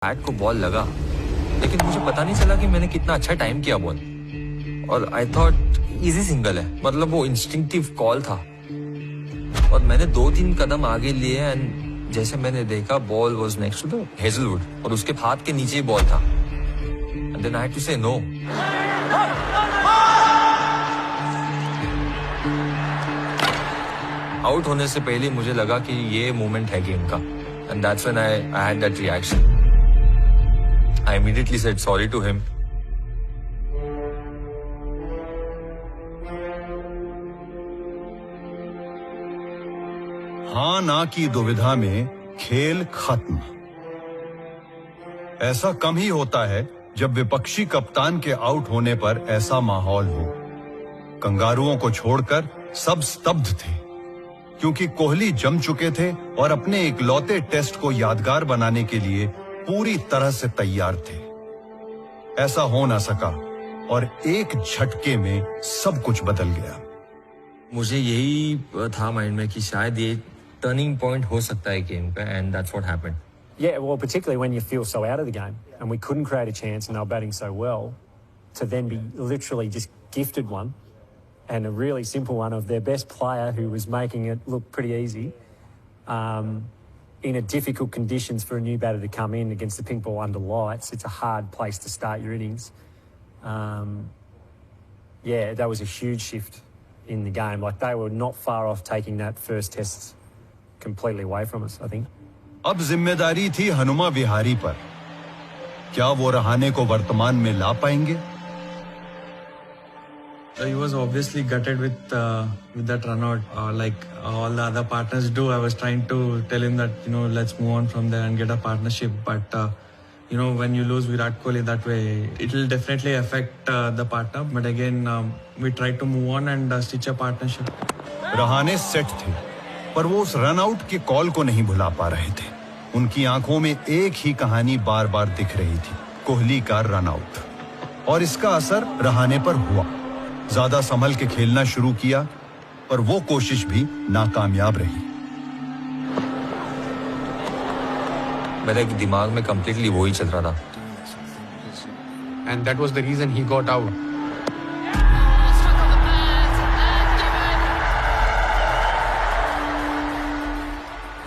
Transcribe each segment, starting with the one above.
Bat को ball लगा, लेकिन मुझे पता नहीं चला कि मैंने कितना अच्छा टाइम किया बॉल। और आई थॉट इजी सिंगल है, मतलब वो इंस्टिंक्टिव कॉल था। और मैंने 2-3 कदम आगे लिए एंड जैसे मैंने देखा ball was next to the Hazlewood और उसके हाथ के नीचे ही बॉल था। And then I had to say no. Out होने से पहले मुझे लगा कि ये मोमेंट है गेम का, and that's when I had that reaction. I immediately said sorry to him. हाँ ना की दुविधा में खेल खत्म। ऐसा कम ही होता है जब विपक्षी कप्तान के आउट होने पर ऐसा माहौल हो। कंगारुओं को छोड़कर सब स्तब्ध थे, क्योंकि कोहली जम चुके थे और अपने इकलौते टेस्ट को यादगार बनाने के लिए पूरी तरह से तैयार थे। ऐसा हो ना सका और एक झटके में सब कुछ बदल गया। मुझे यही था माइंड में कि शायद ये टर्निंग पॉइंट हो सकता है गेम पे, and that's what happened. Yeah, well, particularly when you feel so out of the game and we couldn't create a chance and they were batting so well, to then be literally just gifted one, and a really simple one of their best player who was making it look pretty easy, in a difficult conditions for a new batter to come in against the pink ball under lights. It's a hard place to start your innings. Yeah, that was a huge shift in the game. Like, they were not far off taking that first test completely away from us, I think. अब जिम्मेदारी थी हनुमा विहारी पर। क्या वो रहाणे को वर्तमान में ला पाएंगे? He was obviously gutted with that run out, like all the other partners do. I was trying to tell him that, let's move on from there and get a partnership. But, when you lose Virat Kohli that way, it will definitely affect the partner. But again, we tried to move on and stitch a partnership. Rahane set थे, पर वो उस run out के call को नहीं भुला पा रहे थे। उनकी आंखों में एक ही कहानी बार बार दिख रही थी, कोहली का रन आउट। और इसका असर रहाणे पर हुआ। ज्यादा संभल के खेलना शुरू किया, पर वो कोशिश भी नाकामयाब रही। मेरे दिमाग में कंप्लीटली वो ही चल रहा था। And that was the reason he got out.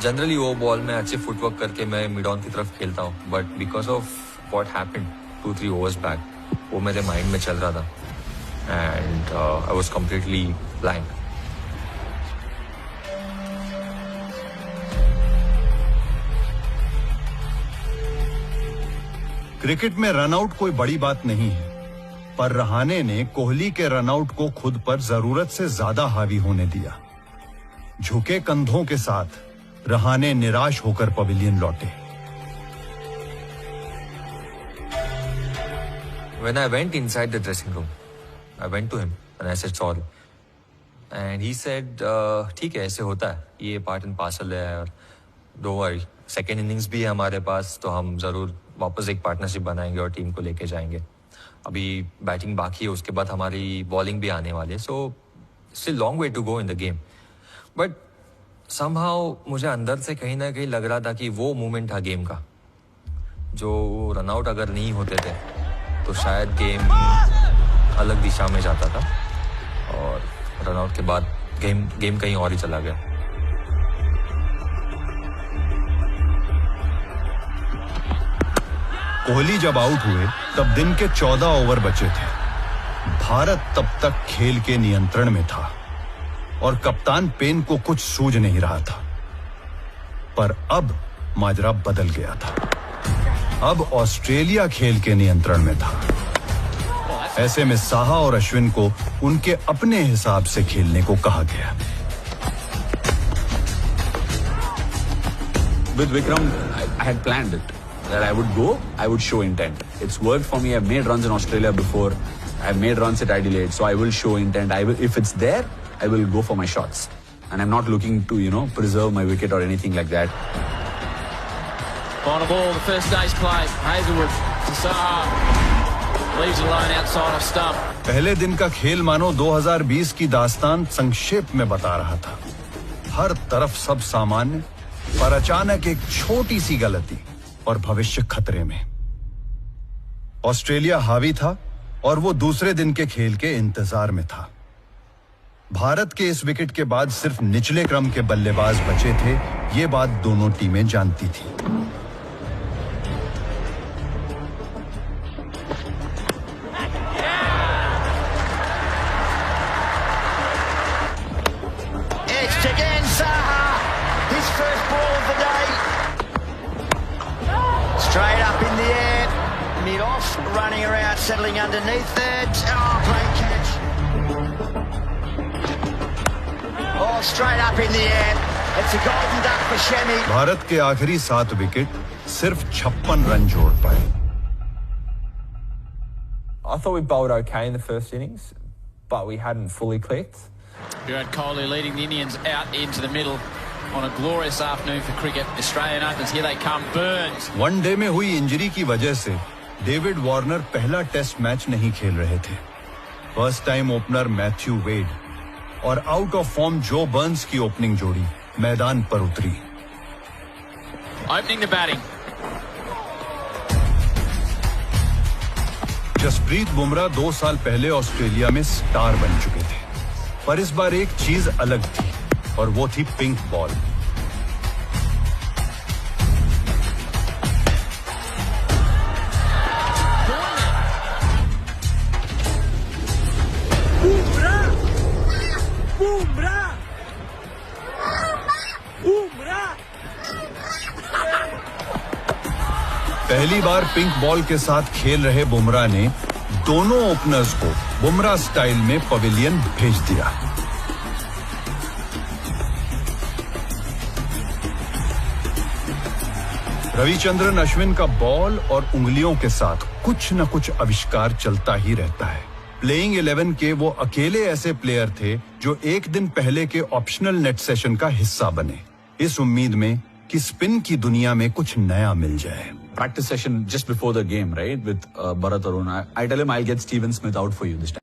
Generally वो बॉल में अच्छे फुटवर्क करके मैं मिड ऑन की तरफ खेलता हूँ, but because of what happened 2-3 overs back, वो मेरे माइंड में चल रहा था and I was completely blank. Cricket में रनआउट कोई बड़ी बात नहीं है, पर रहाणे ने कोहली के रनआउट को खुद पर जरूरत से ज्यादा हावी होने दिया। झुके कंधों के साथ रहाणे निराश होकर पवेलियन लौटे। When I went inside the dressing room, I went to him and I said sorry. And he said, ठीक है, ऐसे होता है, ये पार्ट एंड पार्सल है, और don't worry, सेकेंड इनिंग्स भी है हमारे पास, तो हम जरूर वापस एक पार्टनरशिप बनाएंगे और टीम को लेके जाएंगे। अभी बैटिंग बाकी है, उसके बाद हमारी बॉलिंग भी आने वाली है, so still long way to go in the game. But somehow मुझे अंदर से कहीं ना कहीं लग रहा था कि वो मोमेंट था गेम का, जो रनआउट अगर नहीं होते थे तो शायद गेम अलग दिशा में जाता था, और रनआउट के बाद गेम कहीं और ही चला गया। कोहली जब आउट हुए तब दिन के 14 ओवर बचे थे। भारत तब तक खेल के नियंत्रण में था और कप्तान पेन को कुछ सूझ नहीं रहा था। पर अब माजरा बदल गया था। अब ऑस्ट्रेलिया खेल के नियंत्रण में था। ऐसे में साहा और अश्विन को उनके अपने हिसाब से खेलने को कहा गया। With Vikram, I had planned it. That I would go, I would show intent. It's worked for me. I've made runs in Australia before. I've made runs at Adelaide, so I will show intent. If it's there, I will go for my shots. And I'm not looking to, preserve my wicket or anything like that. Final ball, the first day's play. Hazelwood to Saha. Leaves alone outside of stump. पहले दिन का खेल मानो 2020 की दास्तान संक्षेप में बता रहा था। हर तरफ सब सामान्य, पर अचानक एक छोटी सी गलती और भविष्य खतरे में। ऑस्ट्रेलिया हावी था और वो दूसरे दिन के खेल के इंतजार में था। भारत के इस विकेट के बाद सिर्फ निचले क्रम के बल्लेबाज बचे थे, ये बात दोनों टीमें जानती थी। It's again Saha, his first ball of the day. Straight up in the air, mid off, running around, settling underneath it. Oh, great catch. Oh, straight up in the air. It's a golden duck for Shemi. Bharat के आखिरी 7 wicket सिर्फ 56 run जोड़ पाए। I thought we bowled okay in the first innings, but we hadn't fully clicked. Virat Kohli leading the Indians out into the middle on a glorious afternoon for cricket. Australian Opens, here they come. Burns. One day में हुई injury की वजह से David Warner पहला test match नहीं खेल रहे थे। First time opener Matthew Wade और आउट ऑफ फॉर्म जो बर्न्स की ओपनिंग जोड़ी मैदान पर उतरी। Opening the batting. Jasprit Bumrah 2 साल पहले ऑस्ट्रेलिया में स्टार बन चुके थे, पर इस बार एक चीज अलग थी और वो थी पिंक बॉल। पहली बार पिंक बॉल के साथ खेल रहे बुमराह ने दोनों ओपनर्स को बुमराह स्टाइल में पवेलियन भेज दिया। रविचंद्रन अश्विन का बॉल और उंगलियों के साथ कुछ न कुछ आविष्कार चलता ही रहता है। प्लेइंग 11 के वो अकेले ऐसे प्लेयर थे जो एक दिन पहले के ऑप्शनल नेट सेशन का हिस्सा बने, इस उम्मीद में कि स्पिन की दुनिया में कुछ नया मिल जाए। Practice session just before the game, right? With Bharat Arun. I tell him I'll get Steven Smith out for you this time.